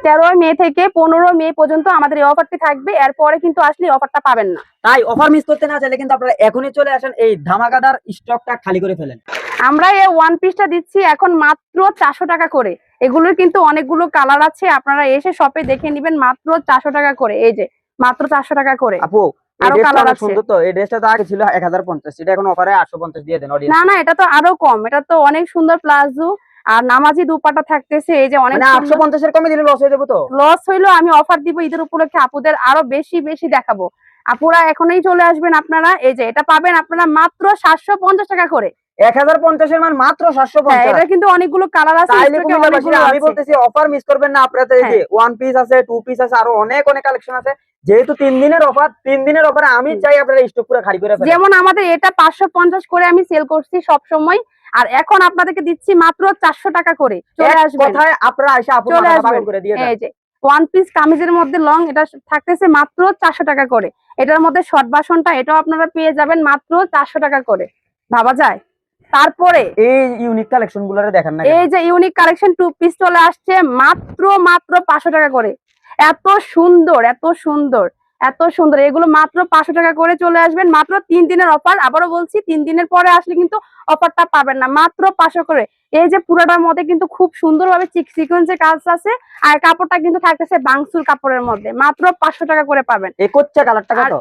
13 মে থেকে 15 মে পর্যন্ত আমাদের এই অফারটি থাকবে, এরপরে কিন্তু আসলে অফারটা পাবেন না। তাই অফার মিস করতে না চাইলে কিন্তু আপনারা এখনই চলে আসেন, এই ধামাকাদার স্টকটা খালি করে ফেলেন। আমরা এই ওয়ান পিসটা দিচ্ছি এখন মাত্র 400 টাকা করে। এগুলোর কিন্তু অনেকগুলো কালার আছে, আপনারা এসে শপে দেখে নেবেন, মাত্র 400 টাকা করে। এই যে মাত্র 400 টাকা করে। আপু আরো কালার আছে। সুন্দর তো, এই ড্রেসটা তো আগে ছিল 1050, এটা এখন অফারে 850 দিয়ে দেন অডিয়েন্স। না না, এটা তো আরো কম, এটা তো অনেক সুন্দর প্লাজো আর নামাজি দুপাটা থাকতেছে। এই যে অনেক, মানে 850 এর কমে দিলে লস হয়ে যাবে তো। লস হইলো, আমি অফার দিব ঈদের উপলক্ষে, আপুদের আরো বেশি বেশি দেখাবো। আপুরা এখনই চলে আসবেন আপনারা। এই যে এটা পাবেন আপনারা মাত্র 750 টাকা করে। 1050 এর মান মাত্র 750। এটা কিন্তু অনেকগুলো কালার আছে, তাইলে আমি বলতেছি অফার মিস করবেন না আপনারা। এই যে ওয়ান পিস আছে, টু পিস আছে, আরো অনেক অনেক কালেকশন আছে। যেহেতু 3 দিনের অফার, 3 দিনের অফারে আমি চাই আপনারা স্টক পুরো খালি করে ফেলেন। যেমন আমাদের এটা 550 করে আমি সেল করছি সব সময়, আর এখন আপনাদেরকে দিচ্ছি মাত্র 400 টাকা করে। চলে আসবেন, কোথায় আপনারা এসে আপুর মাথা পাগল করে দিয়ে দেন। এই যে ওয়ান পিস কামিজের মধ্যে লং, এটা থাকতেছে মাত্র 400 টাকা করে। এটার মধ্যে শর্ট বাসনটা এটাও আপনারা পেয়ে যাবেন মাত্র 400 টাকা করে। ভাবা যায়। তারপরে এই ইউনিক কালেকশন গুলোরে দেখেন না, এই যে ইউনিক কালেকশন টু পিস চলে আসছে মাত্র 500 টাকা করে। এত সুন্দর এত সুন্দর এত সুন্দর, এগুলো মাত্র 500 টাকা করে। চলে আসবেন, মাত্র 3 দিনের অফার। আবারও বলছি 3 দিনের পরে আসলে কিন্তু অফারটা পাবেন না, মাত্র 500 করে। এই যে পুরোটার মধ্যে কিন্তু খুব সুন্দর ভাবে সিকোয়েন্সের কাজ আছে, আর কাপড়টা কিন্তু থাকতেছে বাংসুর কাপড়ের মধ্যে, মাত্র 500 টাকা করে পাবেন। এই কোচ্চা কালারটা কত?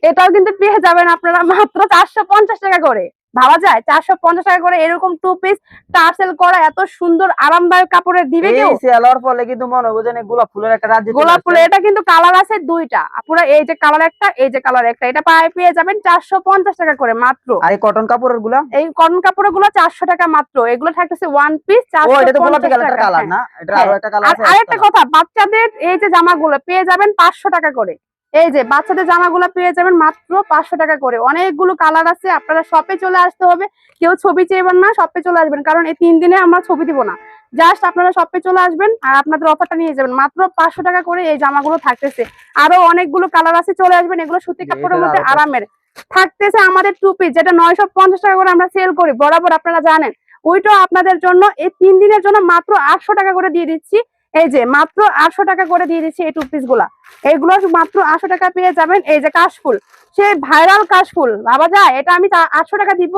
এটাও কিন্তু পেয়ে যাবেন আপনারা মাত্র 450 টাকা করে। ভাবা যায়, 450 টাকা করে এরকম টু পিস টার্সেল করা এত সুন্দর আরামদায়ক কাপড়ের দিবে কেউ? এই সেলার ফলে কিন্তু মনে হবে যেন গোলাপ ফুলের একটা রাজ্য। গোলাপ ফুল, এটা কিন্তু কালার আছে দুইটা আপুরা, এই যে কালার একটা, এই যে কালার একটা। এটা পেয়ে যাবেন 450 টাকা করে মাত্র। আর এই কটন কাপড়ের গুলা, এই কটন কাপড়ের গুলো 400 টাকা মাত্র। এগুলো থাকতেছে ওয়ান পিস 450 টাকা। কালার না, এটা আরো একটা কালার আছে। আরেকটা কথা, বাচ্চাদের এই যে জামাগুলো পেয়ে যাবেন 500 টাকা করে। এই যে বাচ্চাদের জামাগুলো পেয়ে যাবেন মাত্র 500 টাকা করে। অনেকগুলো কালার আছে, আপনারা শপে চলে আসতে হবে। কেউ ছবি চেয়েবেন না, শপে চলে আসবেন, কারণ এই 3 দিনে আমরা ছবি দিব না। জাস্ট আপনারা শপে চলে আসবেন আর আপনাদের অফারটা নিয়ে যাবেন। মাত্র 500 টাকা করে এই জামাগুলো থাকতেছে। আরো অনেকগুলো কালার আছে, চলে আসবেন। এগুলো সুতি কাপড়ের মধ্যে আরামের থাকতেছে। আমাদের টু পিস যেটা 950 টাকা করে আমরা সেল করি বরাবর, আপনারা জানেন, ওইটাও আপনাদের জন্য এই 3 দিনের জন্য মাত্র 800 টাকা করে দিয়ে দিচ্ছি। এই যে মাত্র 800 টাকা করে দিয়ে দিচ্ছি এই টু পিস গুলা। এইগুলো মাত্র 800 টাকা পেয়ে যাবেন। এই যে কাশফুল, সেই ভাইরাল কাশফুল, ভাবা যায়, এটা আমি 800 টাকা দিব।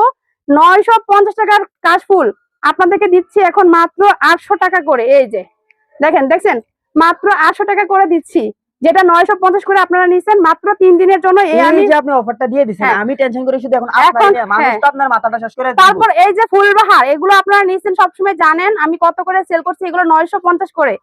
950 টাকার কাশফুল আপনাদেরকে দিচ্ছি এখন মাত্র 800 টাকা করে। এই যে দেখছেন, মাত্র 800 টাকা করে দিচ্ছি, যেটা 950 করে আপনারা নিছেন মাত্র 3 দিনের জন্য। এই যে আপনি অফারটা দিয়ে দিয়েছেন, আমি টেনশন করে শুধু এখন আপনার নিয়ে মানুষ তো আপনার মাথাটা শেষ করে দিবে। তারপর এই যে ফুলবাহার, এগুলো আপনারা নিছেন সবসময় জানেন আমি কত করে সেল করছি, এগুলো 950 করে।